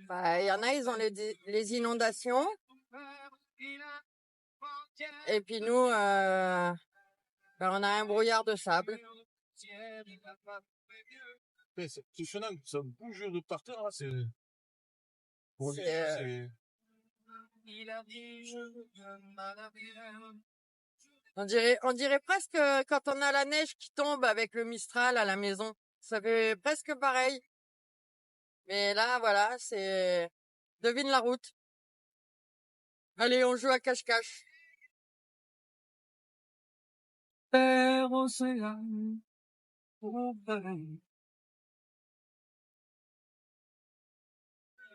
Bah, il y en a, ils ont les inondations. Et puis nous, bah, on a un brouillard de sable. C'est impressionnant, ça bouge de par terre, là, c'est... On dirait presque quand on a la neige qui tombe avec le Mistral à la maison. Ça fait presque pareil. Mais là, voilà, c'est... Devine la route. Allez, on joue à cache-cache. Terre, océan,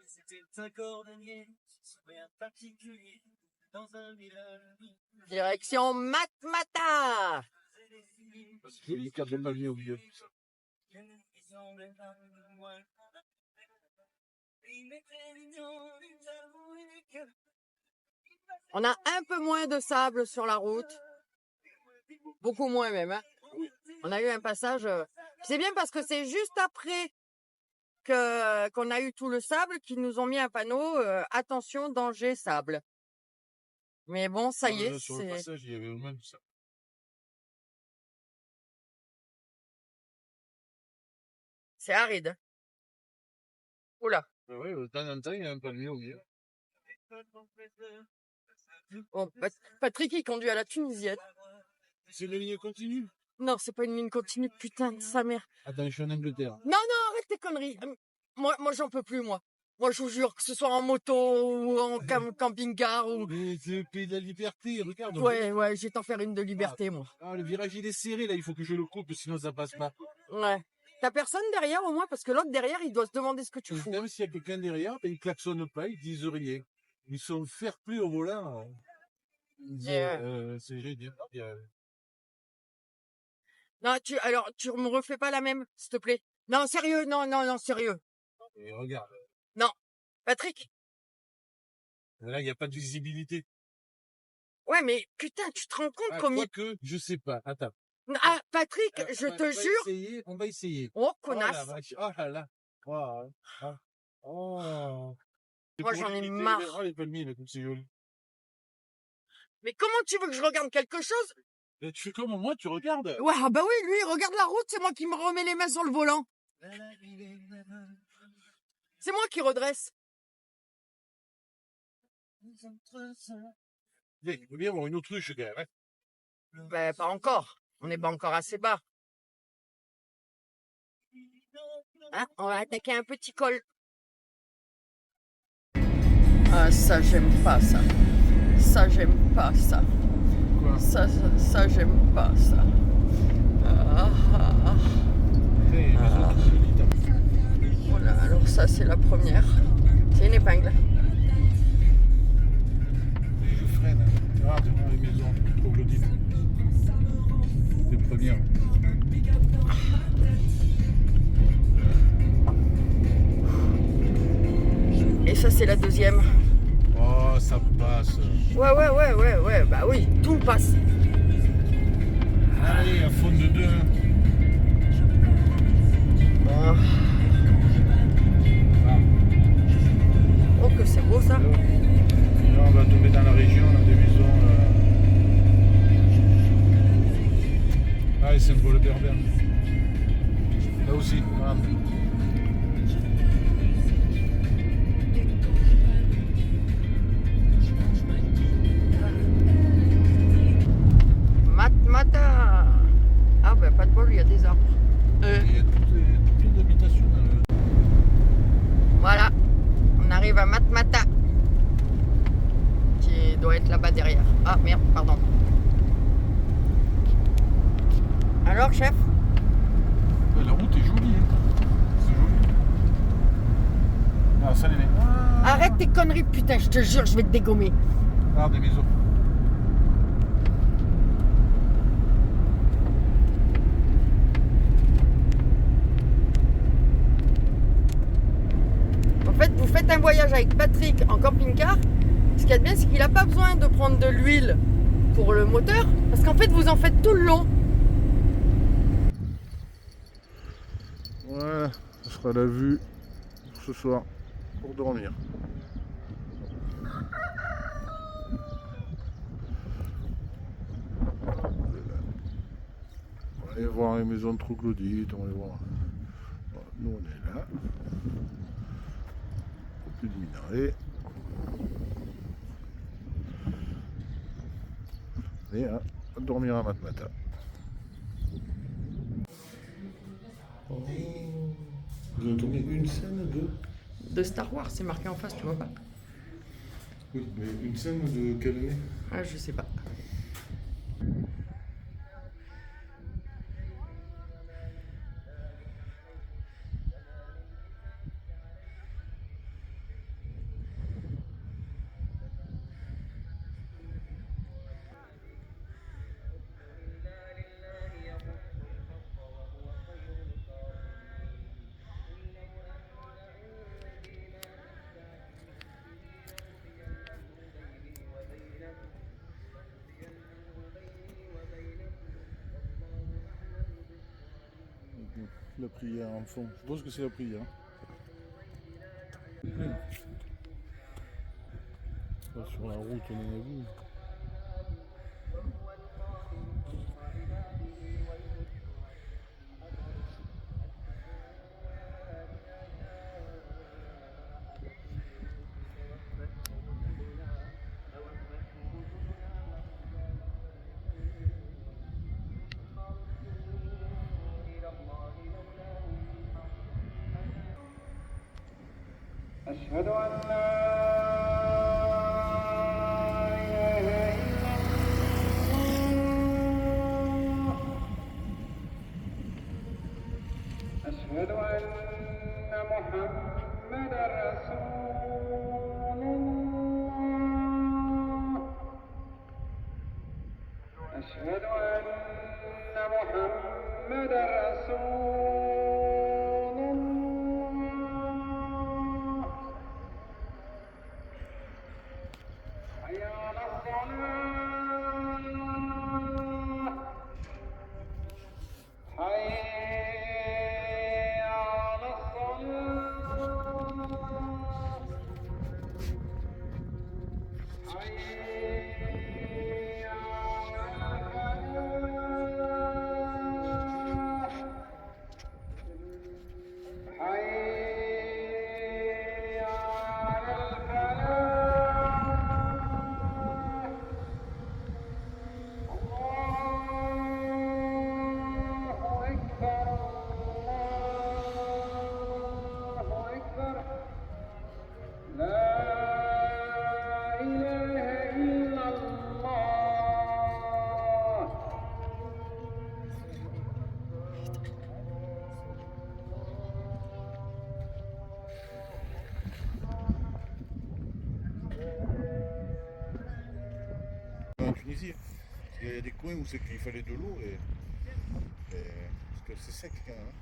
c'était un cordonnier, un particulier, dans un village. Direction Matmata. Parce qu'il y a les cadres de palmier au milieu. On a un peu moins de sable sur la route. Beaucoup moins même. Hein. On a eu un passage... C'est bien parce que c'est juste après qu'on a eu tout le sable qu'ils nous ont mis un panneau attention, danger, sable. Mais bon, ça y est. Sur le passage, il y avait au même ça. C'est aride. Oula. Oui, de temps en temps, il y a un palmier au milieu. Bon, Patrick, il conduit à la tunisienne. C'est la ligne continue? Non, c'est pas une ligne continue, putain de sa mère. Attends, je suis en Angleterre. Non, arrête tes conneries. Moi, j'en peux plus, moi. Moi, je vous jure, que ce soit en moto ou en camping-car ou... Mais c'est le pays de la liberté, regarde. Ouais, je vais t'en faire une de liberté, moi. Ah, le virage, il est serré, là, il faut que je le coupe, sinon ça passe pas. Ouais. T'as personne derrière, au moins, parce que l'autre derrière, il doit se demander ce que tu fous. Même s'il y a quelqu'un derrière, ben, ils klaxonnent pas, ils disent rien. Ils sont fair-play au volant. C'est génial. Non, tu me refais pas la même, s'il te plaît. Non, sérieux, non, sérieux. Et regarde. Non. Patrick? Là, il n'y a pas de visibilité. Ouais, mais putain, tu te rends compte combien... Que je sais pas. Attends. Ah, Patrick, je te jure... On va essayer. Oh, connasse. Oh là là. Oh. Moi, j'en ai marre. Oh, les palmiers, là, comme c'est joli. Mais comment tu veux que je regarde quelque chose? Mais tu fais comme moi, tu regardes. Ouais, bah oui, lui, il regarde la route, c'est moi qui me remets les mains sur le volant. C'est moi qui redresse. Il faut bien avoir une autruche, quand même. Hein. Ben, pas encore. On n'est pas encore assez bas. Hein, on va attaquer un petit col. Ah, ça, j'aime pas ça. Ça, j'aime pas ça. Quoi? Ça, j'aime pas ça. Voilà, alors ça, c'est la première. C'est une épingle. Et je freine. Ah, devant les maisons, troglodytes. Les premières. Et ça, c'est la deuxième. Oh, ça passe. Ouais, bah oui, tout passe. Allez, à fond de deux. Oh, oh que c'est beau ça. Là, on va tomber dans la région, on a des maisons. Ah, et c'est un beau le berbère. Là aussi, voilà. Matmata. Ah ben pas de bol, il y a des arbres. Il y a toutes les habitations dans le... Voilà, on arrive à Matmata. Qui doit être là-bas derrière. Ah merde, pardon. Alors chef? La route est jolie, hein. C'est joli. Ah, ça les met. Arrête tes conneries, putain, je te jure, je vais te dégommer. Ah, des maisons. En fait, vous faites un voyage avec Patrick en camping-car. Ce qu'il y a de bien, c'est qu'il n'a pas besoin de prendre de l'huile pour le moteur. Parce qu'en fait, vous en faites tout le long. Ouais, Ce sera la vue pour ce soir, pour dormir. On va aller voir les maisons de troglodytes, on va aller voir. Voilà, nous on est là. Plus de minerais. Et à dormir à Matmata. Oh. Vous avez tourné une scène De Star Wars, c'est marqué en face, tu vois pas? Oui, mais une scène de quelle année? Ah, je sais pas. La prière en fond. Je pense que c'est la prière. Sur la route, on en a vu. أشهد أن لا إله إلا الله أشهد أن محمدا رسول الله أشهد أن محمدا رسول الله حي على الصلاة حي على الصلاة حي على الفلاح حي على الفلاح الله أكبر الله أكبر لا إله إلا الله En Tunisie, il y a des coins où c'est qu'il fallait de l'eau et parce que c'est sec quand même.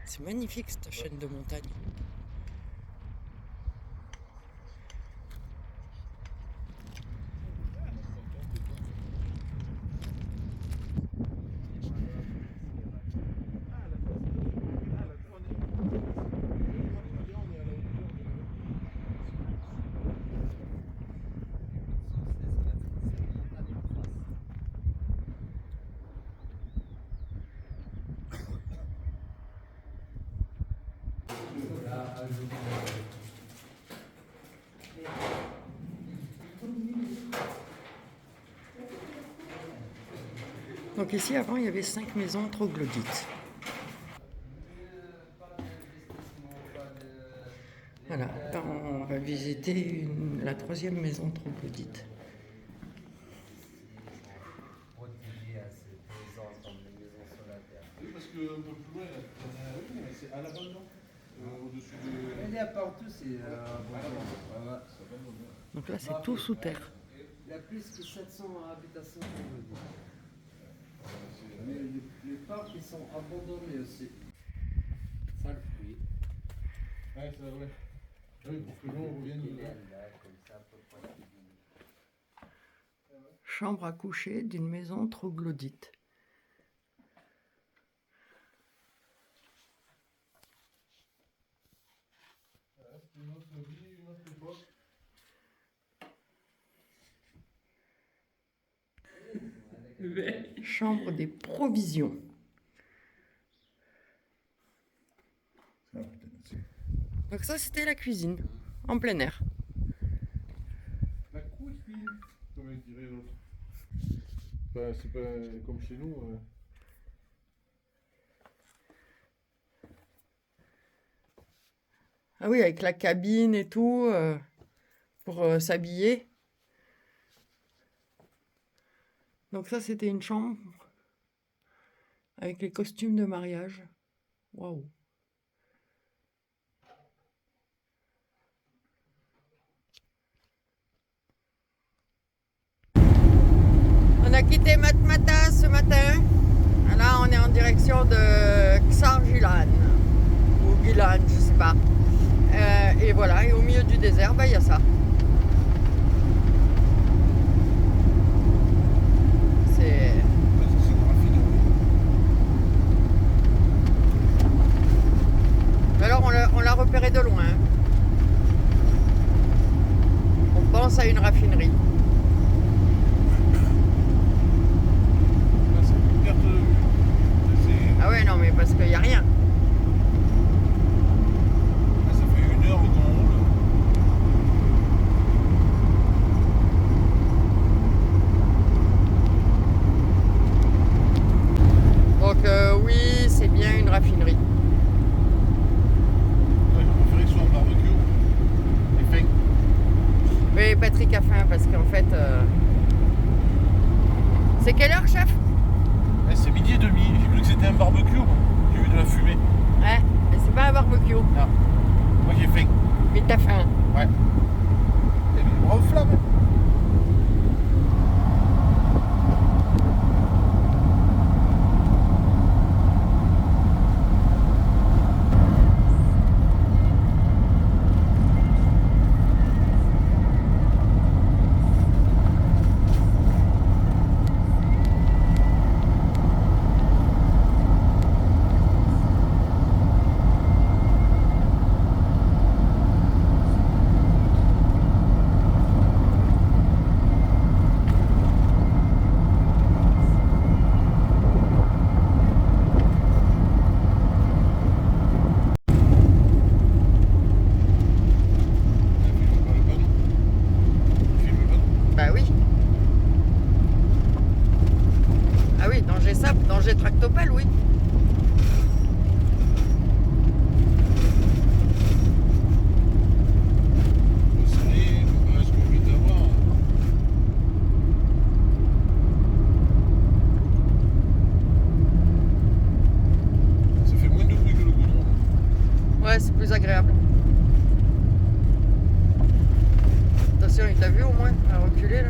C'est magnifique cette chaîne de montagne. Donc ici, avant, il y avait 5 maisons troglodytes. Voilà, là, on va visiter la 3e maison troglodyte. Oui, parce qu'un peu plus loin, c'est à l'abandon, au-dessus de. Il y a partout, c'est Donc là, c'est tout sous terre. il y a plus que 700 habitations. Mais les parcs ils sont abandonnés aussi. Ça le fruit. Ouais, c'est vrai. Oui, pour que l'eau revienne. Comme ça, à peu près. Chambre à coucher d'une maison troglodyte. une autre vie, une autre époque. Chambre des provisions. Ah, putain, c'est- Donc ça, c'était la cuisine, en plein air. La cuisine, comme dirait l'autre. C'est pas comme chez nous. Ah oui, avec la cabine et tout, pour s'habiller. Donc ça, c'était une chambre avec les costumes de mariage. Waouh. On a quitté Matmata ce matin. Là, on est en direction de Xarjilan ou Gilan, je sais pas. Et voilà, et au milieu du désert, il y a ça. C'est... C'est une raffinerie. Alors on l'a repéré de loin. On pense à une raffinerie. Là, c'est une perte de vue. Là, c'est- Ah ouais, non, mais parce qu'il n'y a rien. là, ça fait 1 heure qu'on roule. Donc oui, c'est bien une raffinerie. Ouais, j'ai préféré que ce soit un barbecue. Et fin. Oui, Patrick a faim parce qu'en fait... C'est quelle heure, chef? Eh, c'est 12h30. J'ai cru que c'était un barbecue. Moi. J'ai vu de la fumée. Ouais, mais c'est pas un barbecue. Non. Moi j'ai faim. Mais t'as faim. Ouais. Et une brave flamme. Bah oui. Ah oui, danger sap, danger tractopelle, oui. C'est rien, voilà ce que je vais t'avoir. Ça fait moins de bruit que le goudron. Ouais, c'est plus agréable. Attention, il t'a vu au moins, à reculer là.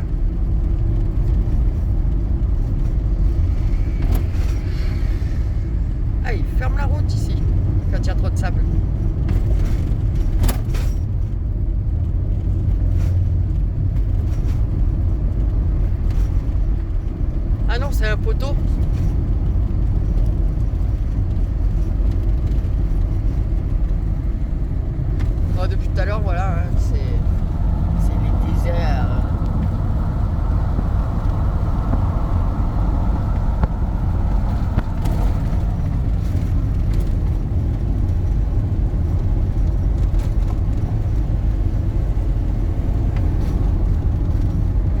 Ah, il ferme la route ici, quand il y a trop de sable. Ah non, c'est un poteau. Oh, depuis tout à l'heure, voilà, hein, c'est les déserts.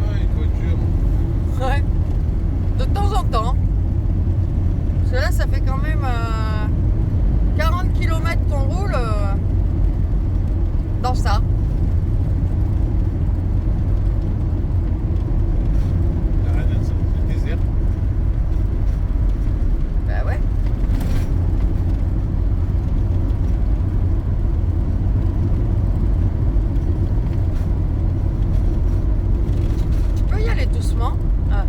Ah, une voiture. Ouais, de temps en temps. Parce que là, ça fait quand même 40 km qu'on roule dans ça. La radin, c'est le désert. Bah ouais. Tu peux y aller doucement. Ah.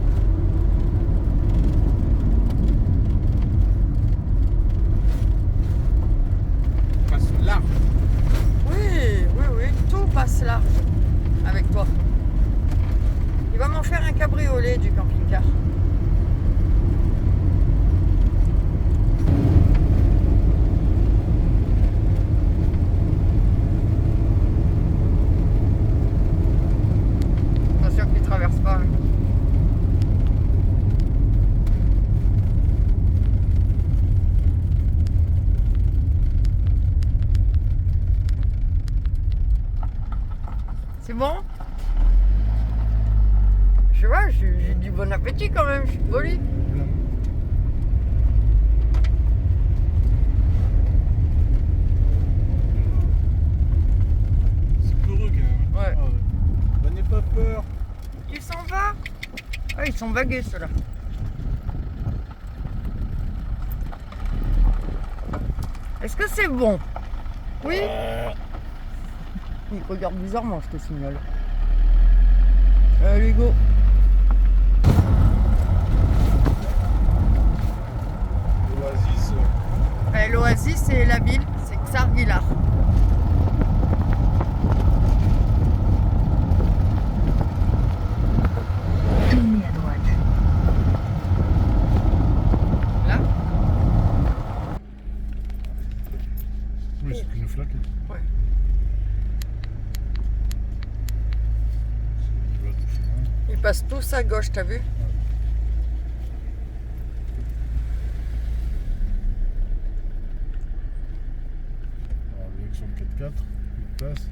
Passe large. Oui, oui, oui. bon appétit quand même, je suis polie. C'est peureux quand même. Ouais. Ah ouais. N'aie pas peur. Tu s'en vas? Ah, ils sont bagués ceux-là. Est-ce que c'est bon? Oui? Il regarde bizarrement, je te signale. Allez, go. L'oasis. L'oasis, c'est la ville, c'est Xarguilar. Tournez à droite. Là? Oui, c'est qu'une flaque. Ouais. Ils passent tous à gauche, t'as vu? Alors, direction le 4x4, une place.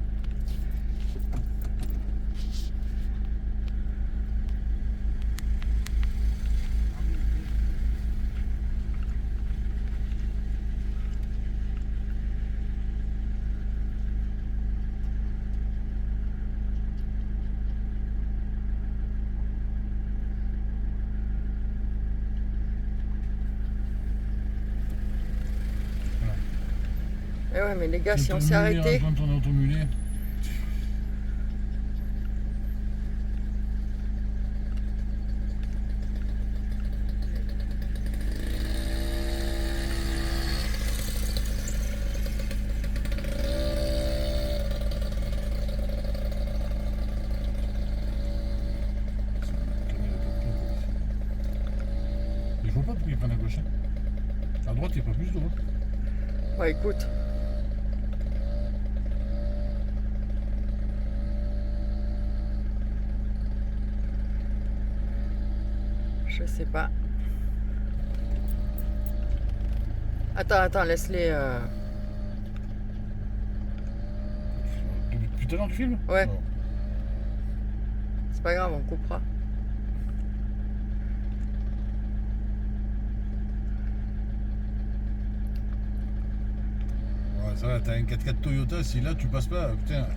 Eh ouais, mais les gars, si on s'est arrêté. Quand on est automulé. Je vois pas pourquoi ils prennent à gauche. À droite, il n'y a pas plus d'eau. Ouais, écoute. Je sais pas. Attends, laisse-les. Depuis tout à l'heure, tu filmes? Ouais. Non. C'est pas grave, on coupera. Ouais, ça va, t'as un 4x4 Toyota, si là tu passes pas, putain.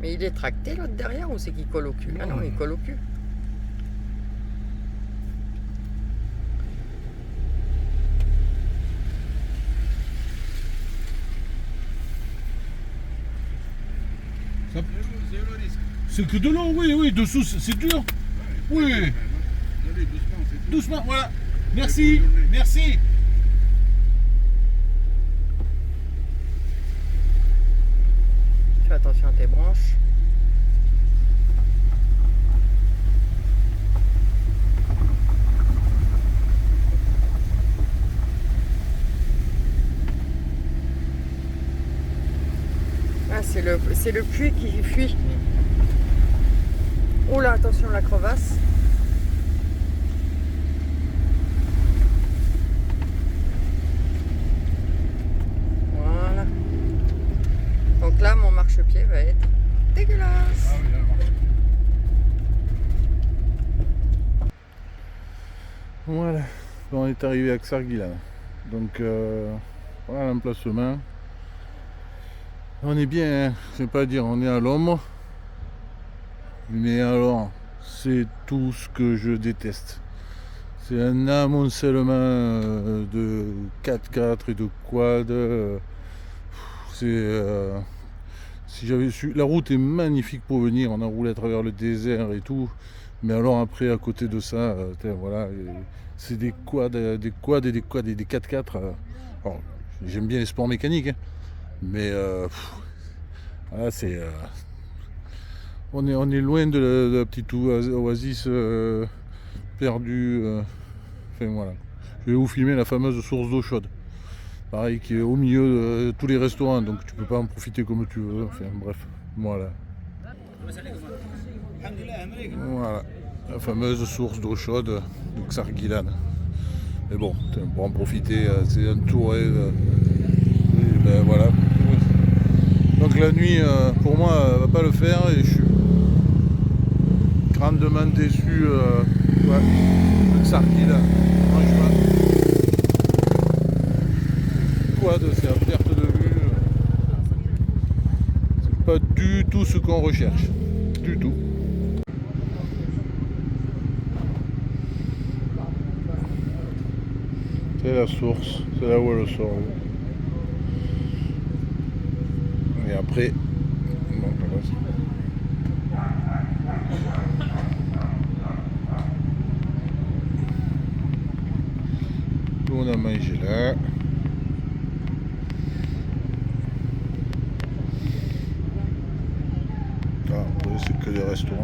Mais il est tracté l'autre derrière ou c'est qu'il colle au cul? Ah non, Non. il colle au cul. Ça... C'est que de l'eau, oui, dessous c'est dur. Oui. Allez, doucement, c'est tout. Doucement, voilà. Merci, merci. Fais attention à tes branches. Ah, c'est le puits qui fuit. Oh là, attention la crevasse. Voilà. Donc là, mon marchepied va être dégueulasse. Ah oui, là, marche. Voilà, on est arrivé à Xarguilar. Donc voilà l'emplacement. On est bien, hein. Je ne vais pas dire on est à l'ombre. Mais alors, c'est tout ce que je déteste. C'est un amoncellement de 4x4 et de quad. Si j'avais su, la route est magnifique pour venir. On a roulé à travers le désert et tout. Mais alors après, à côté de ça, voilà, c'est des quads et des 4x4. Alors, j'aime bien les sports mécaniques, hein, mais voilà, c'est on est loin de la petite oasis perdue. Enfin voilà. Je vais vous filmer la fameuse source d'eau chaude. Pareil, qui est au milieu de tous les restaurants, donc tu peux pas en profiter comme tu veux. Enfin bref, voilà. Voilà, la fameuse source d'eau chaude de Xarguilar. Mais bon, pour en profiter, c'est entouré. Et ben voilà. Donc la nuit, pour moi, va pas le faire et je suis grandement déçu. Le Sarguil, franchement. Quad, c'est à perte de vue. C'est pas du tout ce qu'on recherche. Du tout. C'est la source, c'est là où elle sort. Et après, non, nous on a mangé là. Ah, après c'est que des restaurants.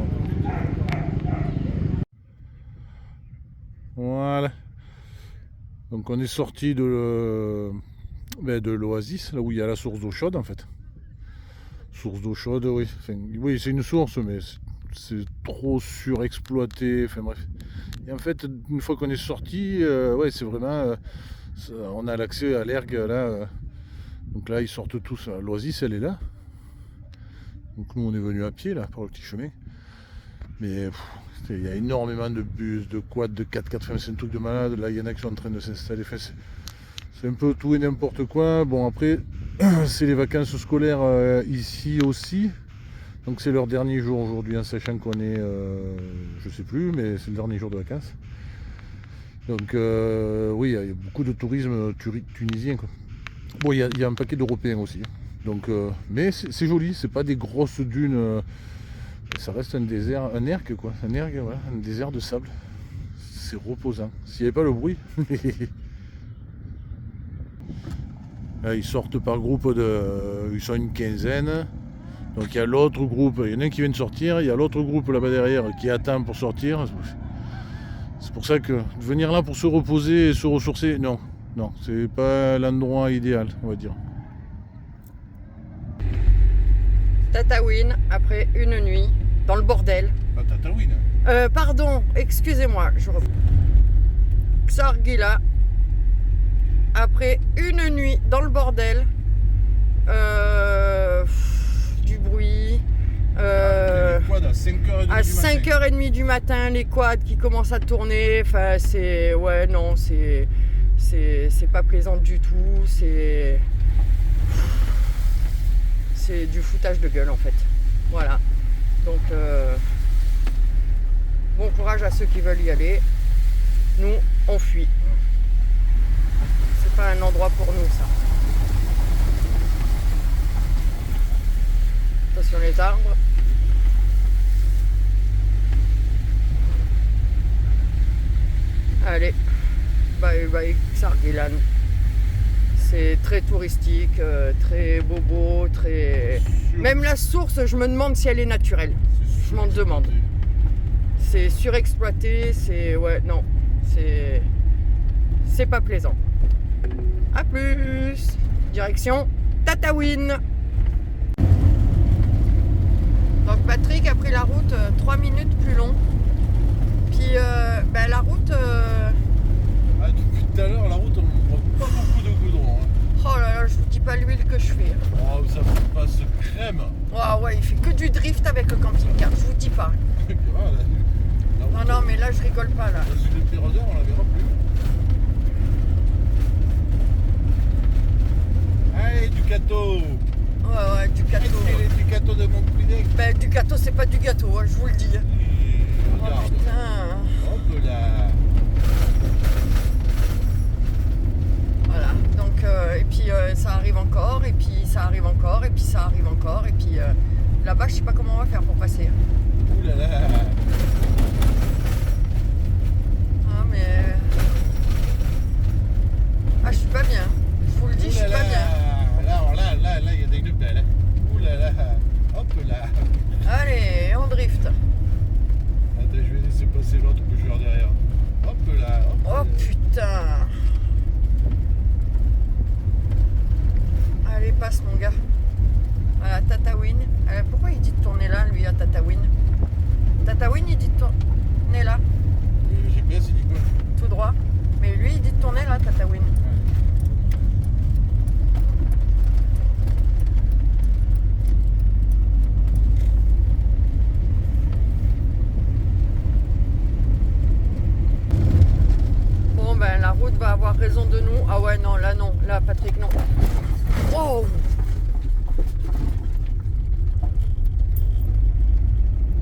Voilà. Donc on est sorti de l'oasis, là où il y a la source d'eau chaude en fait. Source d'eau chaude, oui. Enfin, oui, c'est une source, mais c'est trop surexploité. Enfin bref. Et en fait, une fois qu'on est sorti, ouais, c'est vraiment, on a l'accès à l'ergue là. Donc là, ils sortent tous. L'oasis, elle est là. Donc nous, on est venu à pied là, par le petit chemin. Mais il y a énormément de bus, de quads, de 4x4. Enfin, c'est un truc de malade. Là, il y en a qui sont en train de s'installer. Enfin, c'est un peu tout et n'importe quoi. Bon, après, c'est les vacances scolaires ici aussi. Donc c'est leur dernier jour aujourd'hui, en sachant qu'on est, je sais plus, mais c'est le dernier jour de vacances. Donc oui, il y a beaucoup de tourisme tunisien, quoi. Bon, il y a un paquet d'Européens aussi. Donc, mais c'est joli, c'est pas des grosses dunes. Ça reste un désert, un ergue quoi, voilà, un désert de sable. C'est reposant. S'il n'y avait pas le bruit. Là, ils sortent par groupe ils sont une quinzaine. Donc il y a l'autre groupe, il y en a un qui vient de sortir, il y a l'autre groupe là-bas derrière qui attend pour sortir. C'est pour ça que venir là pour se reposer et se ressourcer, non, c'est pas l'endroit idéal, on va dire. Tataouine, après une nuit, dans le bordel. Ah, Tataouine. Pardon, excusez-moi, Sarguila, après une nuit dans le bordel, du bruit, Les quads à 5h30 du matin, les quads qui commencent à tourner, enfin c'est, ouais non, c'est pas plaisant du tout, c'est du foutage de gueule en fait, voilà, donc bon courage à ceux qui veulent y aller, nous on fuit, c'est pas un endroit pour nous ça. Attention les arbres. Allez, bye bye Sarguilan. C'est très touristique, très bobo, très... Même la source, je me demande si elle est naturelle. Je m'en demande. C'est surexploité, c'est... Ouais, non. C'est pas plaisant. A plus. Direction Tataouine. Donc Patrick a pris la route 3 minutes plus long. Puis la route... Ah, depuis tout à l'heure, la route, on voit pas beaucoup de goudron. Hein. Oh là là, je vous dis pas l'huile que je fais. Oh, ça passe crème. Oh ouais, il fait que du drift avec le camping-car, je vous dis pas. Et puis voilà, la route, Non, mais là je rigole pas là. dans une période, on la verra plus. Allez, Ducato. Ouais, Ducato. C'est les Ducato de Montpellier. Ben, Ducato, c'est pas du gâteau, hein, je vous le dis. Oh Regarde. putain. Hop là. Voilà, donc, et puis ça arrive encore, et puis ça arrive encore, et puis ça arrive encore, et puis là-bas, je sais pas comment on va faire pour passer. Ouh là là. Ah, mais. Ah, je suis pas bien. Je vous le dis, je suis pas bien. Là, il y a des nœuds belles. Ouh là là. Hop là. Allez, on drift. Attends, je vais laisser passer. raison de nous. Ah ouais, non, là, Patrick, non. Wow.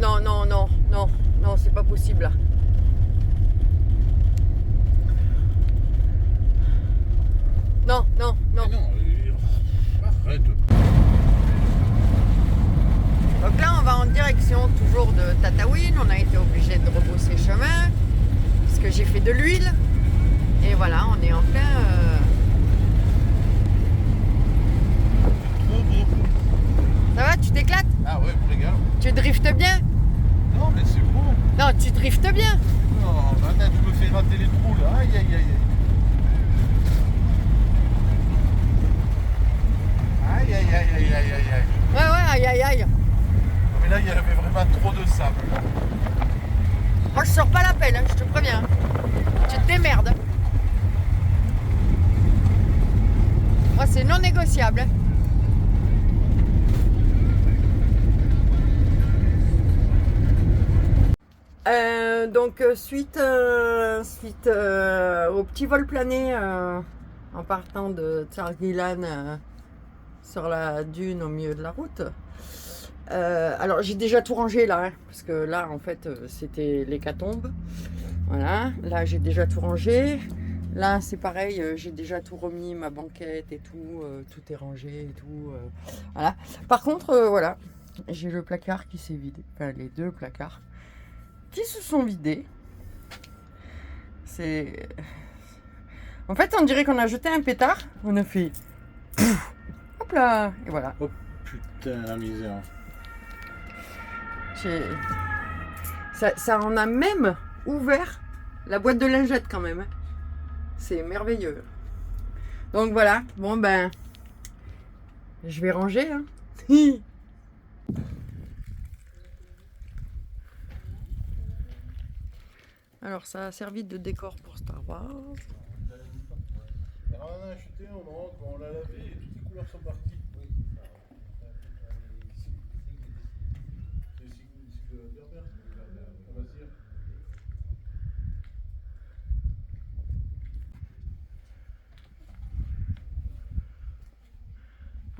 Non, non, non, non, non, c'est pas possible là. Non, non, non. Mais non, arrête. Donc là, on va en direction toujours de Tataouine. On a été obligé de rebrousser chemin parce que j'ai fait de l'huile. Et voilà, on est en plein. Trop beau. Ça va, tu t'éclates? Ah ouais, je me régale. Tu driftes bien? Non, mais c'est beau. Non, tu driftes bien. Non, maintenant tu me fais rater les trous là. Aïe, aïe, aïe. Aïe, aïe, aïe, aïe, aïe, aïe, aïe. Ouais, ouais, aïe, aïe, aïe. Mais là, il y avait vraiment trop de sable. Moi, je sors pas la pelle, hein, je te préviens. Tu te démerdes. Moi, c'est non négociable. Hein. Donc suite au petit vol plané en partant de Tsargilan sur la dune au milieu de la route. Alors j'ai déjà tout rangé là, hein, parce que là en fait c'était l'hécatombe. Voilà, là j'ai déjà tout rangé. Là c'est pareil, j'ai déjà tout remis, ma banquette et tout, tout est rangé et tout. Voilà. Par contre, voilà, j'ai le placard qui s'est vidé, enfin les deux placards qui se sont vidés. C'est... En fait, on dirait qu'on a jeté un pétard, on a fait... Pouf, hop là, et voilà. Oh putain, la misère. Ça en a même ouvert la boîte de lingettes quand même. C'est merveilleux. Donc voilà, bon ben... Je vais ranger, hein. Alors ça a servi de décor pour Star Wars. Alors on a acheté, on l'a lavé et toutes les couleurs sont parties. Oui.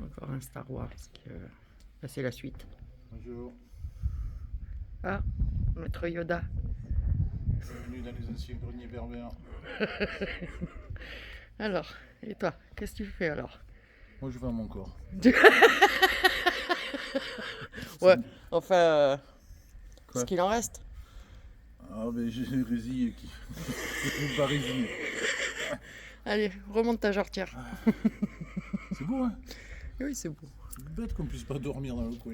Encore un Star Wars. Là c'est la suite. Bonjour. Ah, Maître Yoda. Bienvenue dans les anciens greniers berbères. Alors, et toi, qu'est-ce que tu fais alors? Moi je vends mon corps. Ouais, enfin, Quoi? ce qu'il en reste. Ah ben j'ai résillé qui. Pas résillé. Allez, remonte ta jarretière. C'est beau hein? Oui, c'est beau. C'est bête qu'on puisse pas dormir dans le coin.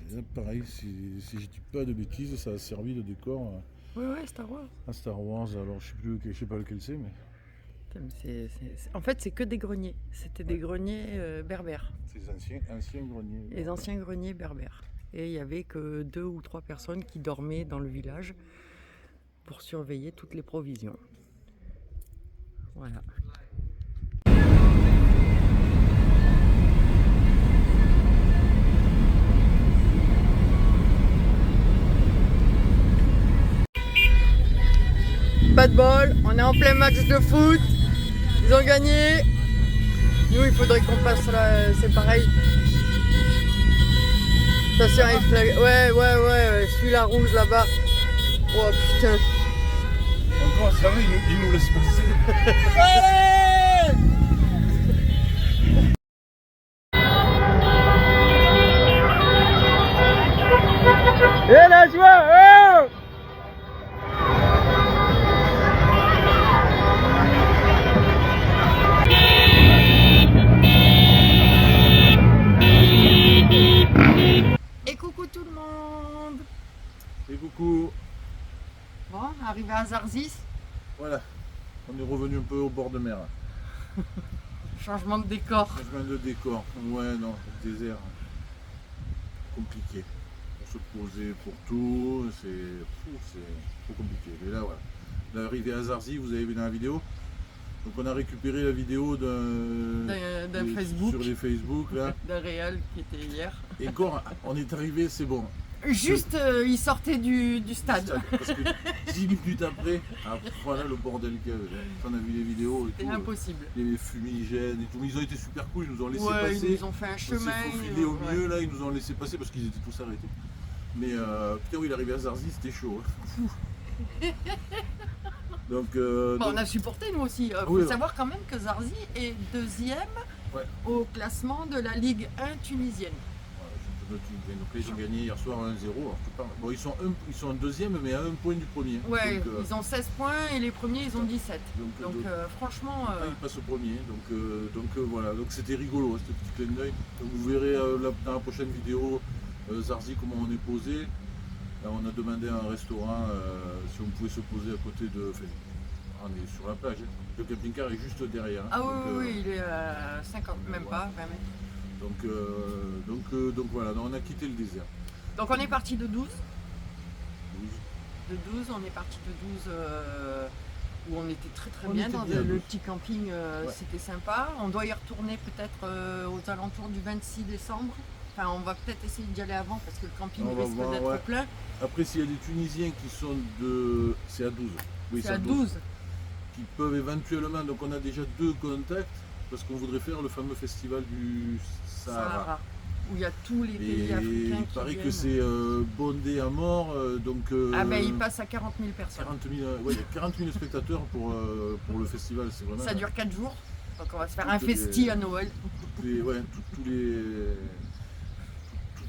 Et là, pareil, si je dis pas de bêtises, ça a servi de décor Ouais, Star Wars. à Star Wars. Alors je sais pas lequel c'est, mais En fait, c'est que des greniers. C'était des greniers berbères. c'est les anciens greniers. Les anciens greniers berbères. Et il y avait que 2 ou 3 personnes qui dormaient dans le village pour surveiller toutes les provisions. Voilà. Pas de bol, on est en plein match de foot. Ils ont gagné. Nous, il faudrait qu'on passe là, c'est pareil. Attention avec la... Ouais, celui-là rouge là-bas. Oh putain. Encore, ça va, il nous laisse passer. Et la joie, oh! Et coucou tout le monde. Et coucou. Bon, arrivé à Zarzis. Voilà, on est revenu un peu au bord de mer. Changement de décor. Changement de décor. Ouais, non, le désert. Compliqué. Pour se poser pour tout, c'est trop compliqué. Mais là, voilà. L'arrivée à Zarzis, vous avez vu dans la vidéo, Donc on a récupéré la vidéo D'un Facebook, sur les Facebook là. d'un réel qui était hier. Et encore, on est arrivé, c'est bon. Juste, il sortait du stade. Parce que 10 minutes après, voilà le bordel qu'il y avait. On a vu les vidéos et C'était tout. impossible. Les fumigènes et tout. Mais ils ont été super cool, ils nous ont laissé Ouais, passer. ils nous ont fait un On s'est chemin. faufilé au ouais. milieu là, ils nous ont laissé passer parce qu'ils étaient tous arrêtés. Mais putain, oui, il est arrivé à Zarzy, c'était chaud. Hein. Donc, Bon, on a supporté nous aussi. Il faut Oui, savoir quand même que Zarzy est deuxième Ouais. au classement de la Ligue 1 tunisienne. donc là, ils ont gagné hier soir 1-0. Alors, tu parles. Bon, ils sont en deuxième, mais à un point du premier. Ouais, Donc, ils ont 16 points et les premiers ils ont 17. Donc franchement, ils passent au premier. Donc voilà, donc c'était rigolo, ce petit clin d'œil. Donc, vous verrez dans la prochaine vidéo Zarzy comment on est posé. Là, on a demandé à un restaurant si on pouvait se poser à côté de. Enfin, on est sur la plage. Hein. Le camping-car est juste derrière. Hein. ah Donc, oui, il est à 50, même pas, 20 mètres. Donc voilà, on a quitté le désert. Donc on est parti de 12. 12. De 12, on est parti de 12 où on était très On bien était dans bien, le 12. petit camping, c'était sympa. On doit y retourner peut-être aux alentours du 26 décembre. Enfin, on va peut-être essayer d'y aller avant parce que le camping On va risque voir, d'être ouais. plein. Après, s'il y a des Tunisiens qui sont de. C'est à 12. Oui, C'est à 12. Qui peuvent éventuellement. Donc on a déjà 2 contacts parce qu'on voudrait faire le fameux festival du Sahara. Où il y a tous les pays Et africains il qui paraît viennent. que c'est bondé à mort. Ah ben il passe à 40 000 personnes. 40 000, ouais, il y a 40 000 spectateurs pour le festival. C'est vraiment. Ça dure 4 jours. Donc on va se faire Toutes un festi les- à Noël.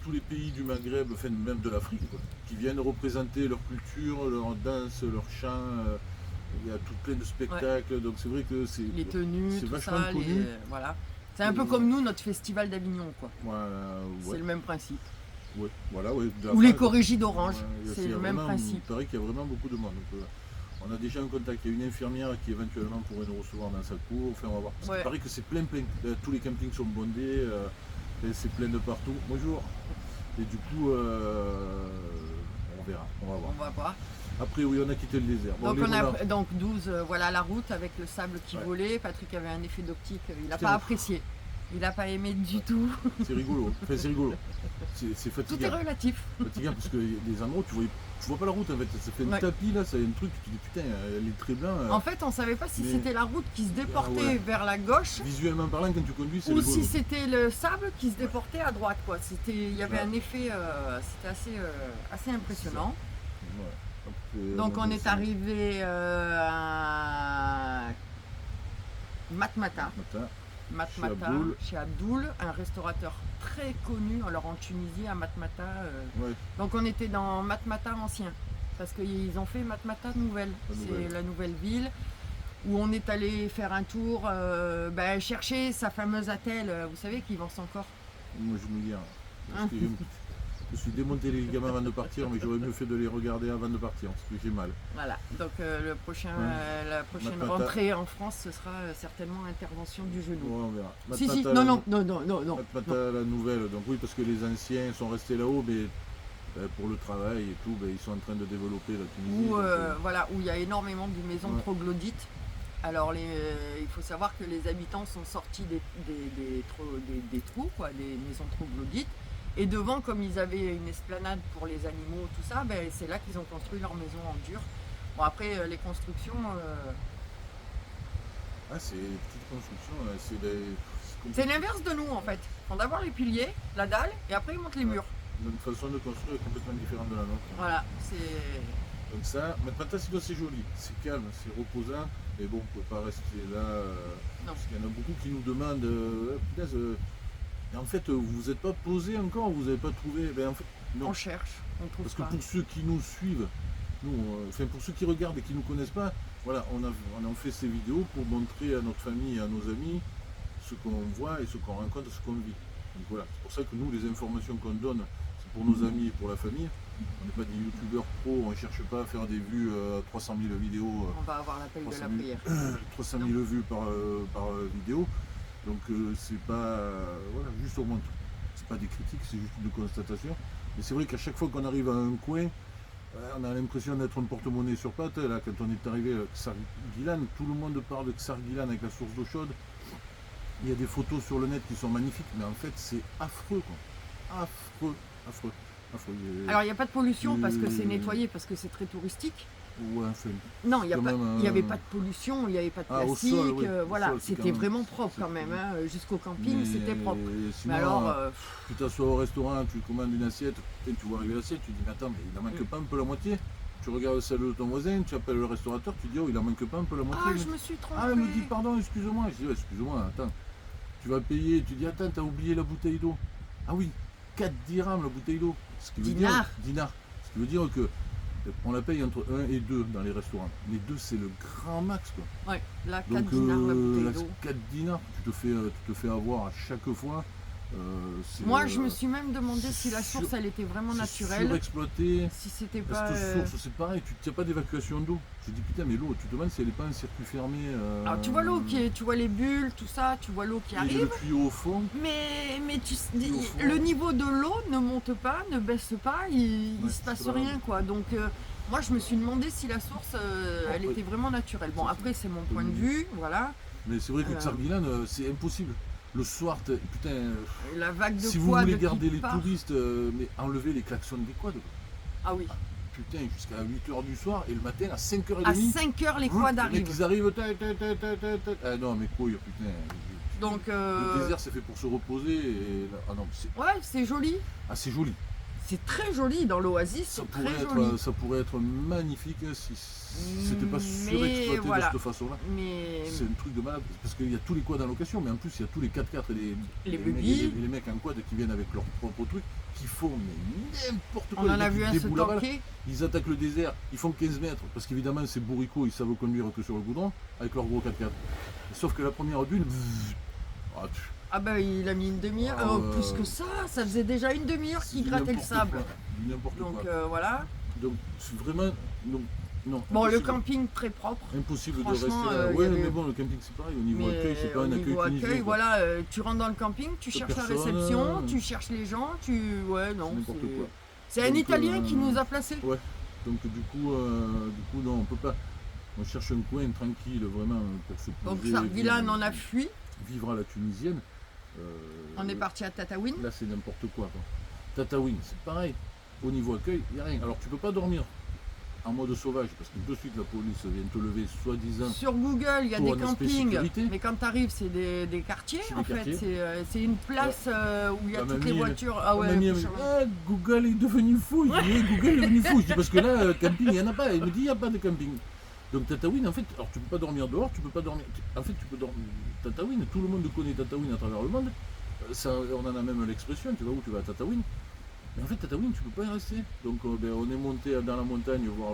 Tous les pays du Maghreb, enfin même de l'Afrique, quoi, qui viennent représenter leur culture, leur danse, leur chant. Il y a tout plein de spectacles, donc c'est vrai que c'est. Les tenues, c'est tout vachement ça. connu. Voilà. C'est un peu comme nous, notre festival d'Avignon, quoi. Voilà, C'est ouais, le même principe. ouais, voilà, ouais, de la Ou les France, corrigis d'orange, ouais, c'est il y a le même vraiment- principe. Il paraît qu'il y a vraiment beaucoup de monde. Donc, on a déjà un contact, il y a une infirmière qui éventuellement pourrait nous recevoir dans sa cour. Enfin, on va voir. Parce Ouais. qu'il paraît que c'est plein. Tous les campings sont bondés, et c'est plein de partout. Bonjour. Et du coup, on verra, on va voir. On va voir. Après, oui, on a quitté le désert. Bon, Donc, les on a renards, donc 12, voilà la route avec le sable qui Ouais. volait. Patrick avait un effet d'optique, il n'a Putain, pas mais- apprécié. Il n'a pas aimé du tout. c'est rigolo. Enfin, c'est rigolo. C'est Tout est fatigant. relatif. Fatigant parce que des endroits où tu vois pas la route en fait. Ça fait un Ouais. tapis là, c'est un truc, tu te dis putain, elle est très blanc. En fait, on ne savait pas si mais- c'était la route qui se déportait ouais. vers la gauche Visuellement parlant, quand tu conduis, c'est ou rigolo. si c'était le sable qui se déportait à droite. Quoi. Il y avait Ouais. un effet, c'était assez impressionnant. Ouais. Après, Donc on est descendu. arrivé à Matmata. Matin. Matmata, Abdoul. chez Abdoul, un restaurateur très connu alors en Tunisie, à Matmata. Ouais. Donc on était dans Matmata ancien, parce qu'ils ont fait Matmata nouvelle. La C'est nouvelle. la nouvelle ville où on est allé faire un tour, chercher sa fameuse attelle, vous savez, qui vend encore. Moi je me dis, Hein. je me suis démonté les ligaments avant de partir, mais j'aurais mieux fait de les regarder avant de partir, parce que j'ai mal. Voilà, donc la prochaine Matmata. rentrée en France, ce sera certainement intervention du genou. Ouais, on verra. Si, si, Matmata, non. Matmata, la nouvelle, donc oui, parce que les anciens sont restés là-haut, mais pour le travail et tout, ils sont en train de développer la Tunisie. Où, donc, voilà, où il y a énormément de maisons Ouais. troglodytes. Alors il faut savoir que les habitants sont sortis des trous, quoi, des maisons troglodytes. Et devant, comme ils avaient une esplanade pour les animaux, tout ça, c'est là qu'ils ont construit leur maison en dur. Bon après les constructions, Ah, c'est des petites constructions, là, c'est des. c'est l'inverse de nous en fait. Ils font d'abord les piliers, la dalle, et après ils montent les Ouais. murs. Notre façon de construire est complètement différente de la nôtre. Voilà, c'est... Donc ça, Matmata, c'est joli, c'est calme, c'est reposant, mais bon, on ne peut pas rester là, Non. parce qu'il y en a beaucoup qui nous demandent, punaise, et en fait, vous n'êtes pas posé encore, vous n'avez pas trouvé, ben en fait, non. On cherche, on trouve Parce que pas. pour ceux qui nous suivent, enfin pour ceux qui regardent et qui ne nous connaissent pas, voilà, on a fait ces vidéos pour montrer à notre famille et à nos amis ce qu'on voit et ce qu'on rencontre, ce qu'on vit. Donc voilà, c'est pour ça que nous, les informations qu'on donne, c'est pour nos amis et pour la famille. On n'est pas des youtubeurs pro, on ne cherche pas à faire des vues à 300 000 vidéos, On va avoir l'appel de 300 la 000 prière. 300 000 vues par vidéo. Donc c'est pas, voilà, juste on montre. C'est pas des critiques, c'est juste une constatation. Mais c'est vrai qu'à chaque fois qu'on arrive à un coin, On a l'impression d'être un porte-monnaie sur pattes. Là, quand on est arrivé à Ksargilan, tout le monde parle de Ksargilan avec la source d'eau chaude. Il y a des photos sur le net qui sont magnifiques, mais en fait, c'est affreux, quoi. Affreux, affreux, affreux. Alors, il n'y a pas de pollution parce que c'est nettoyé, parce que c'est très touristique. Ouais, enfin, Non, il quand même, n'y avait pas de pollution, il n'y avait pas de au plastique. sol, oui. Voilà, Au sol, c'est c'était quand même- vraiment propre c'est quand même. cool. Hein. Jusqu'au camping, mais c'était propre. Sinon, Mais alors, tu t'assois au restaurant, tu commandes une assiette, tu vois arriver l'assiette, tu dis, mais attends, mais il en manque pas un peu la moitié. Tu regardes celle de ton voisin, tu appelles le restaurateur, tu dis, oh, il en manque pas un peu la moitié. ah, mais- je me suis trompée. Ah, il me dit, pardon, excuse-moi. Je dis, ouais, excuse-moi, attends. Tu vas payer, tu dis, attends, t'as oublié la bouteille d'eau. Ah oui, 4 dirhams la bouteille d'eau. Ce qui veut Dinars. dire, dinars. Ce qui veut dire que on la paye entre 1 et 2 dans les restaurants. Mais 2, c'est le grand max, quoi. Ouais, là, 4 Donc, dinars la bouteille là, d'eau. 4 dinars, tu te fais avoir à chaque fois. Moi, je me suis même demandé si la source, elle était vraiment c'est naturelle. surexploité. Si c'était pas. Cette source, c'est pareil, tu n'as pas d'évacuation d'eau. Je dis putain, mais l'eau, tu te demandes si elle n'est pas un circuit fermé. Alors, tu vois l'eau tu vois les bulles, tout ça, tu vois l'eau qui et arrive. le tuyau au fond. Mais au fond. le niveau de l'eau ne monte pas, ne baisse pas, il Ouais, se passe c'est vrai. rien, quoi. Donc, moi, je me suis demandé si la source, elle Après- était vraiment naturelle. Bon, c'est- après, c'est mon point de vue, voilà. Mais c'est vrai que Euh. Ksargilan, c'est impossible. Le soir, putain, La vague de si vous quad voulez qui garder les part. touristes, mais enlevez les klaxons des quads. Ah oui. Putain, jusqu'à 8h du soir et le matin à 5h30. À 5 heures, les quads Les mecs, arrivent. ils arrivent. Ah non, mais couilles, putain. Donc, Le désert, c'est fait pour se reposer. Et... Ah non, ouais, c'est joli. c'est joli. C'est très joli dans l'oasis, Ça c'est pourrait, très être, joli. ça pourrait être magnifique si c'était pas Mais surexploité voilà. de cette façon-là. Mais C'est un truc de malade. Parce qu'il y a tous les quads en location, mais en plus, il y a tous les 4x4 et Les mecs, buggy. les mecs en quad qui viennent avec leur propre truc, qui font mais n'importe quoi. on en Les a mecs, vu ils un se déboulent la balle. tanker. Ils attaquent le désert, ils font 15 mètres, parce qu'évidemment, ces bourricots, ils savent conduire que sur le goudron, avec leur gros 4x4. Sauf que la première dune, Ah ben il a mis une demi-heure, Ah, plus que ça faisait déjà une demi-heure qu'il grattait le sable. N'importe Donc quoi. voilà. Donc, c'est vraiment. Non, Bon, le impossible. camping très propre. Impossible de Franchement, rester là. il y Ouais, avait- mais bon, le camping c'est pareil, au niveau Mais accueil, c'est pas au un accueil niveau tunisien, accueil, quoi. voilà, tu rentres dans le camping, tu T'as cherches la personne, réception, tu cherches les gens, ouais non, C'est n'importe quoi. c'est un Donc, Italien qui nous a placés. Ouais, donc du coup, non, on peut pas. On cherche un coin tranquille, vraiment, pour se poser. Donc Sarguilan en a fui, Vivre à la tunisienne. on est parti à Tataouine. Là, c'est n'importe quoi. Tataouine, c'est pareil. Au niveau accueil, il n'y a rien. Alors, tu peux pas dormir en mode sauvage, parce que de suite, la police vient te lever, soi-disant. Sur Google, il y a Pour des un aspect campings, sécurité. mais quand tu arrives, c'est des quartiers C'est en des quartiers. fait. C'est une place où il y a La toutes les mamie, voitures. Ah ouais, Mamie, elle me dit, franchement. ah, Google est devenu fou. Je dis, oui, Google est devenu fou. Je dis, parce que là, camping, il n'y en a pas. Elle me dit, il n'y a pas de camping. Donc Tataouine, en fait, alors tu peux pas dormir dehors, tu peux pas dormir. En fait, tu peux dormir. Tataouine, tout le monde connaît Tataouine à travers le monde. Ça, on en a même l'expression, tu vas où tu vas à Tataouine. Mais en fait, Tataouine, tu peux pas y rester. Donc on est monté dans la montagne voir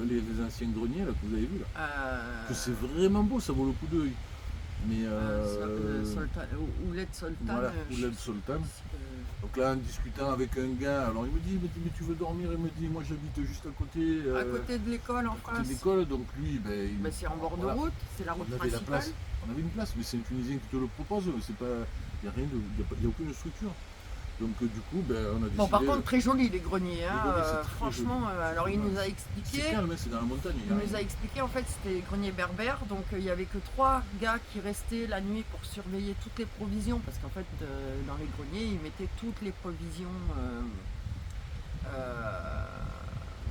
les anciens greniers là, que vous avez vus là. Que c'est vraiment beau, ça vaut le coup d'œil. Mais Ouled Sultan. voilà, Ouled Sultan. Donc là, en discutant avec un gars, alors il me dit, mais tu veux dormir? Il me dit, moi j'habite juste à côté. À côté de l'école en à côté face. de l'école, donc lui, il- Ben, c'est en bord de voilà. route, c'est la route On avait la principale. place, on avait une place, mais c'est un Tunisien qui te le propose, c'est pas, il n'y a rien, il y a aucune structure. Donc du coup, on a décidé. Bon, par contre, très joli les greniers. Hein, Les greniers, c'est très franchement, alors il nous a c'est expliqué. calme, hein, c'est dans la montagne. Il nous a expliqué en fait c'était les greniers berbères, donc il n'y avait que 3 gars qui restaient la nuit pour surveiller toutes les provisions, parce qu'en fait dans les greniers ils mettaient toutes les provisions,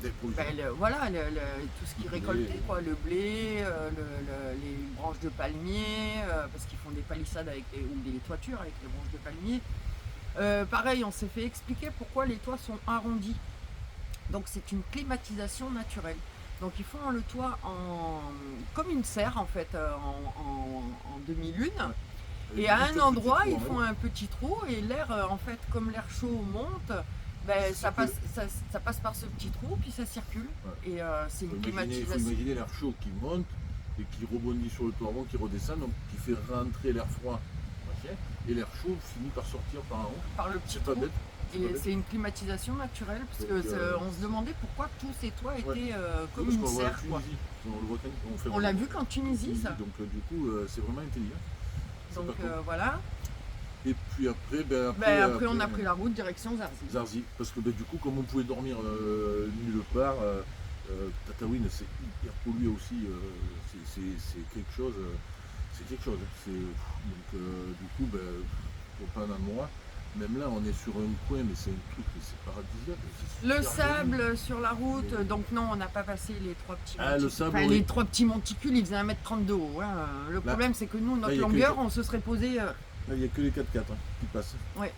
Des provisions. voilà, tout ce qu'ils récoltaient, quoi, le blé, les branches de palmier, parce qu'ils font des palissades ou des toitures avec les branches de palmier. Pareil, on s'est fait expliquer pourquoi les toits sont arrondis. Donc c'est une climatisation naturelle. Donc ils font le toit comme une serre en fait, en demi-lune. Et à un endroit, ils font un petit trou et l'air, en fait, comme l'air chaud monte, ça passe par ce petit trou, puis ça circule. Ouais. Et c'est Il une faut climatisation. imaginer l'air chaud qui monte et qui rebondit sur le toit avant, qui redescend, donc qui fait rentrer l'air froid. Et l'air chaud finit par sortir par en haut. Par le petit C'est pas trou. bête. c'est pas Et bête. c'est une climatisation naturelle, parce Donc, on se demandait pourquoi tous ces toits étaient Ouais. comme Parce une qu'on voit serre. en Quoi. Tunisie. On le voit quand On l'a vu qu'en Tunisie, ça. Donc du coup, c'est vraiment intelligent. C'est Donc pas con. voilà. Et puis après, Après, on a pris la route direction Zarzy. Zarzy. Parce que du coup, comme on pouvait dormir nulle part, Tataouine c'est hyper pollué aussi. C'est quelque chose. C'est quelque chose. Donc du coup, pour pas un endroit. Même là, on est sur un coin, mais c'est un truc, c'est paradisiaque. Le sable sur la route, donc non, on n'a pas passé les 3 petits monticules. Le sable, les 3 petits monticules, ils faisaient 1m30 de haut. Hein. Le problème, c'est que nous, notre longueur, on se serait posé... Il n'y a que les 4x4 qui passent. Ouais.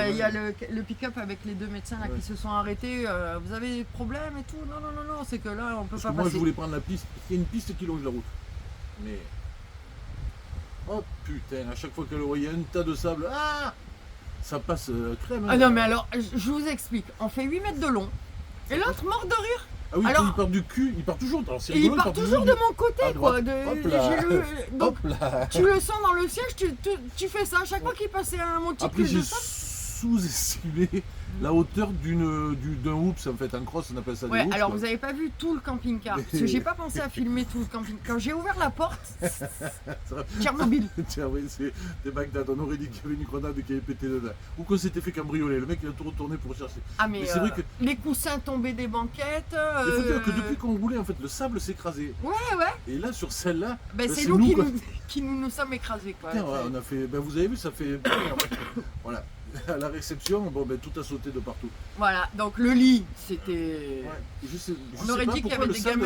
Il y a le pick-up avec les 2 médecins là, qui se sont arrêtés. Vous avez des problèmes et tout? Non, c'est que là, on peut pas passer. Moi, je voulais prendre la piste. Il y a une piste qui longe la route. Mais... Oh putain, à chaque fois qu'elle voyait un tas de sable, ça passe crème. Ah non, mais alors, je vous explique. On fait 8 mètres de long. Et l'autre mort de rire. Ah oui, alors, quand il part du cul, il part toujours. Alors, et il part toujours de mon côté, quoi. Hop là. Donc, Hop là. tu le sens dans le siège, tu fais ça. À chaque fois qu'il passait un monticule Après, j'ai de sable. sous-estimé la hauteur d'un oups, en fait, en cross, on appelle ça des Ouais, oups, alors quoi. vous avez pas vu tout le camping-car. Parce que j'ai pas pensé à filmer tout le camping. Quand j'ai ouvert la porte, Tchernobyl. Tiens, oui, c'est des Bagdad. On aurait dit qu'il y avait une grenade qui avait pété dedans. Ou qu'on s'était fait cambrioler. Le mec, il a tout retourné pour chercher. Ah, mais c'est vrai que les coussins tombaient des banquettes. il faut dire que depuis qu'on roulait, en fait, le sable s'écrasait. Ouais. Et là, sur celle-là, C'est nous qui nous sommes écrasés, quoi. Putain, on a fait. Vous avez vu, ça fait. Voilà. À la réception, tout a sauté de partout. Voilà, donc le lit, c'était... Ouais. On aurait dit qu'il y avait des gamins...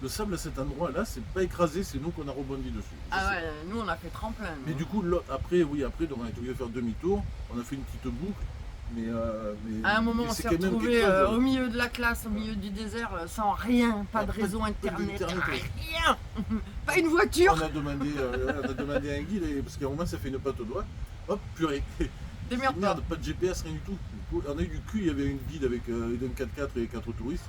Le sable à cet endroit-là, c'est pas écrasé, c'est nous qu'on a rebondi dessus. Ah ouais, nous on a fait tremplin. Mais du coup, après, donc on a été obligé de faire demi-tour, on a fait une petite boucle, mais à un moment, on s'est retrouvé au milieu de la classe, au milieu du désert, sans rien, pas de réseau internet, rien. Pas une voiture. On a demandé à un guide, parce qu'à un moment, ça fait une patte au doigt. Hop, purée. Merde, pas de GPS, rien du tout. On a eu du cul, il y avait une guide avec un 4x4 et 4 touristes.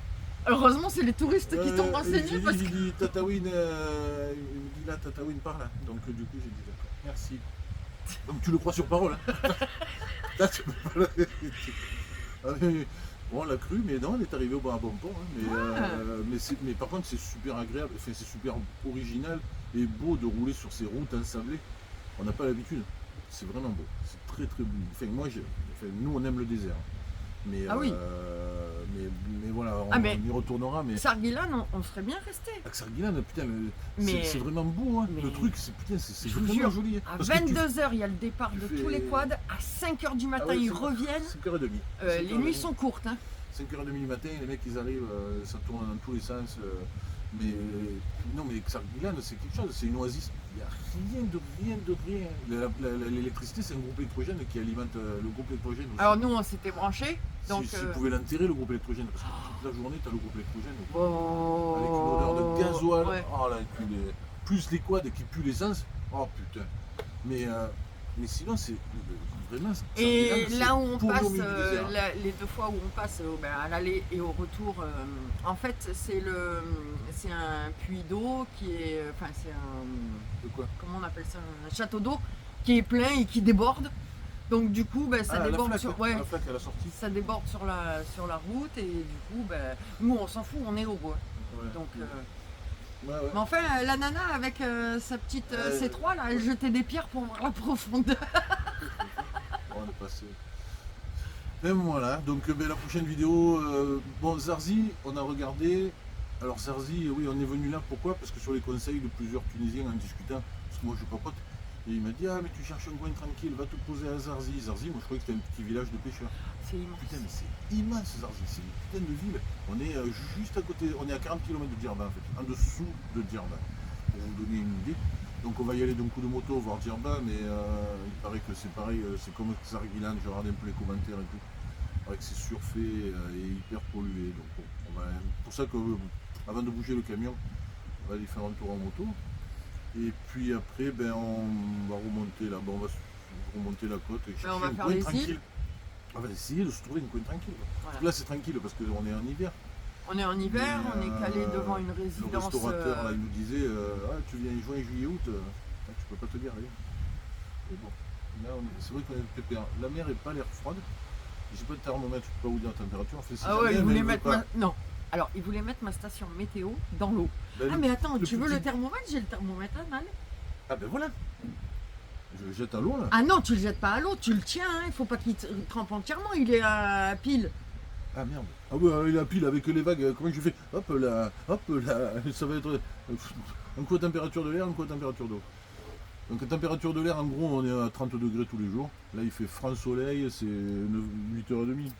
Heureusement, c'est les touristes qui t'ont renseigné parce que... Il dit Tataouine, il me dit là, Tataouine par là. Donc du coup, j'ai dit d'accord, merci. Donc tu le crois sur parole. Hein. Là, tu peux pas le... Bon, on l'a cru, mais non, on est arrivé au bon pont. Hein. Mais par contre, c'est super agréable, enfin, c'est super original et beau de rouler sur ces routes ensablées. On n'a pas l'habitude. C'est vraiment beau, c'est très très beau. Enfin, nous on aime le désert. Mais, oui. mais voilà, on y retournera. Mais... Sarguilane, on serait bien resté. Sarguilane, putain, c'est vraiment beau. Hein. Le truc, c'est vraiment joli. À 22h, il y a le départ de tous les quads. À 5h du matin, ils reviennent. 5h30. Les nuits sont courtes. Hein. 5h30 du matin, les mecs ils arrivent, ça tourne dans tous les sens. Mais non, mais Sarguilane, c'est quelque chose, c'est une oasis. Il n'y a rien de rien. L'électricité, c'est un groupe électrogène qui alimente le groupe électrogène aussi. Alors nous, on s'était branchés. Donc, si vous pouvez l'enterrer, le groupe électrogène, parce que toute la journée, tu as le groupe électrogène. Oh. Avec une odeur de gasoil. Ouais. Oh là, plus les quads qui puent l'essence. Oh putain. Mais sinon, c'est vraiment... Et là où on passe, les 2 fois où on passe à l'aller et au retour, en fait, c'est un puits d'eau qui est... Enfin, c'est un... De quoi? Comment on appelle ça? Un château d'eau qui est plein et qui déborde. Donc du coup, ça déborde sur... Ouais, la flaque à la sortie. ça déborde sur la route et du coup, nous, on s'en fout, on est au bois. Ouais. Donc... Ouais. Mais enfin, la nana avec sa petite C3, là, elle jetait des pierres pour voir la profondeur. On est passé. Et voilà, donc la prochaine vidéo, Zarzy, on a regardé. Alors Zarzy, oui, on est venu là, pourquoi? Parce que sur les conseils de plusieurs Tunisiens en discutant, parce que moi je papote, et il m'a dit, mais tu cherches un coin tranquille, va te poser à Zarzy. Zarzy, moi je croyais que c'était un petit village de pêcheurs. C'est immense. Putain, mais c'est immense Zarzy, c'est une putain de ville. On est juste à côté, on est à 40 km de Djerba en fait, en dessous de Djerba, pour vous donner une idée. Donc on va y aller d'un coup de moto voir Djerba, mais il paraît que c'est pareil, c'est comme Sarguilane, je regarde un peu les commentaires et tout. Il paraît que c'est surfait et hyper pollué. Donc bon, pour ça que avant de bouger le camion, on va aller faire un tour en moto. Et puis après, on va remonter là, on va remonter la côte et chercher un coin tranquille. On va essayer de se trouver une coin tranquille. Voilà. Là c'est tranquille parce qu'on est en hiver. On est en hiver, on est calé devant une résidence. Le restaurateur là, il nous disait tu viens juin, juillet, août, tu peux pas te garer. Mais bon, là c'est vrai qu'on est pépère. La mer n'est pas l'air froide. J'ai pas de thermomètre, je peux pas vous dire la température. Il voulait mettre non. Alors, il voulait mettre ma station météo dans l'eau. Mais attends, tu veux le thermomètre? J'ai le thermomètre à mal. Ah ben voilà. je le jette à l'eau là. Ah non, tu le jettes pas à l'eau, tu le tiens, hein. Il faut pas qu'il trempe entièrement, il est à pile. Ah merde. Ah ouais, il a pile avec les vagues. Comment je fais? Hop là, ça va être un coup à température de l'air, un coup à température d'eau. Donc à température de l'air, en gros, on est à 30 degrés tous les jours. Là, il fait franc soleil, c'est 8h30.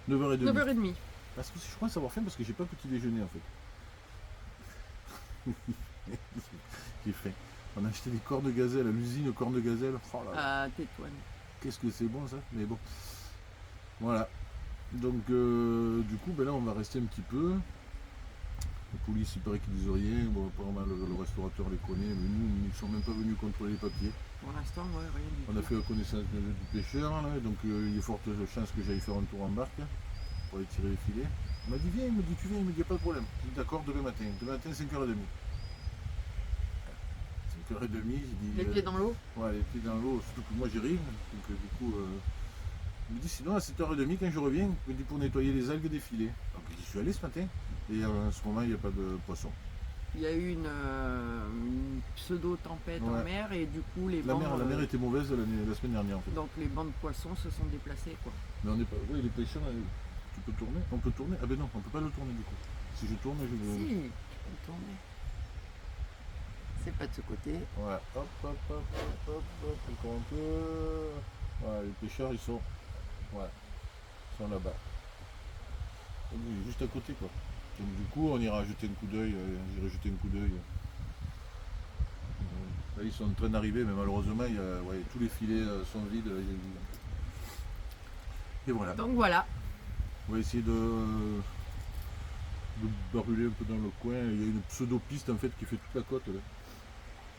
9h30. 9h30. Parce que je crois savoir faim parce que j'ai pas petit déjeuner en fait. J'ai faim. On a acheté des corps de gazelle à l'usine corps de gazelle. Oh là là. Ah, tais-toi. Qu'est-ce que c'est bon ça, mais bon. Voilà. Donc du coup, ben là on va rester un petit peu. La police, il paraît qu'ils disent rien. Bon, apparemment le restaurateur les connaît, mais nous, ils sont même pas venus contrôler les papiers. Pour l'instant, ouais, rien du On tout. a fait la connaissance du pêcheur, là, donc il y a forte chance que j'aille faire un tour en barque pour aller tirer les filets. Il m'a dit viens, il me dit tu viens, il me dit y a pas de problème. J'ai dit d'accord, demain matin. Demain matin, 5h30. 5h30, j'ai dit. Les pieds dans l'eau. Ouais, les pieds dans l'eau, surtout que moi j'y arrive. Donc du coup, il me dit sinon à 7h30 quand je reviens, il me dit pour nettoyer les algues des filets. Donc j'y suis allé ce matin. Et en ce moment, il n'y a pas de poisson. Il y a eu une pseudo-tempête en Ouais. mer et du coup les La bancs, mer était mauvaise la semaine dernière en fait. donc les bancs de poissons se sont déplacés quoi. Mais on n'est pas. Oui, les pêcheurs, tu peux tourner. On peut tourner. Ah ben non, on peut pas le tourner du coup. Si je tourne, je veux. Si, tu peux tourner. C'est pas de ce côté. Ouais, hop, encore un peu. Voilà, les pêcheurs ils sont. Ouais. Ils sont là-bas. Juste à côté quoi. Donc du coup on ira jeter un coup d'œil. J'irai jeter un coup d'œil. Là ils sont en train d'arriver, mais malheureusement il y a, ouais, tous les filets sont vides. Et voilà. Donc voilà. On va essayer de baruler un peu dans le coin. Il y a une pseudo-piste en fait qui fait toute la côte là.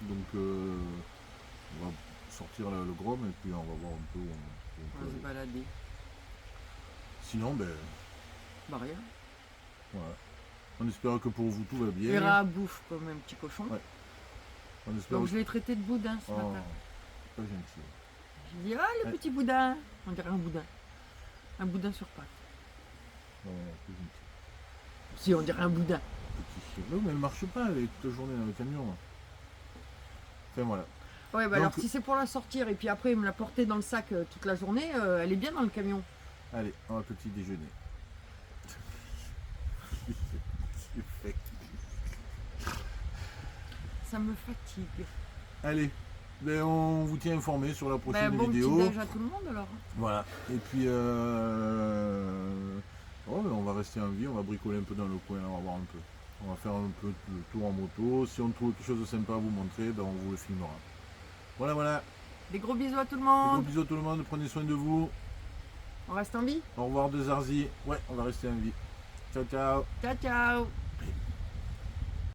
Donc on va sortir le Grom et puis on va voir un peu où on On peut va se aller. balader. Sinon ben Bah rien. voilà. On espère que pour vous tout va bien. Vera bouffe comme un petit cochon. Ouais. On espère Donc je l'ai traité de boudin ce Oh, matin. pas gentil. J'ai dit ah le Ouais. petit boudin. On dirait un boudin. Un boudin sur pattes. Non, pas gentil. Si on dirait un boudin. Petit chien. Non mais elle marche pas, elle est toute la journée dans le camion. Là. Enfin voilà. Ouais bah Donc- alors si c'est pour la sortir et puis après me la porter dans le sac toute la journée, elle est bien dans le camion. Allez, on va petit déjeuner. C'est fait. Ça me fatigue. Allez, ben on vous tient informé sur la Bah, prochaine bon vidéo. petit déj à tout le monde alors. Voilà. Et puis oh, ben, on va rester en vie, on va bricoler un peu dans le coin, là, on va voir un peu. On va faire un peu le tour en moto. Si on trouve quelque chose de sympa à vous montrer, ben, on vous le filmera. Voilà, voilà. Des gros bisous à tout le Des gros monde. bisous à tout le monde, prenez soin de vous. On reste en vie. Au revoir de Zarzi. Ouais, on va rester en vie. Ciao, ciao. Ciao ciao.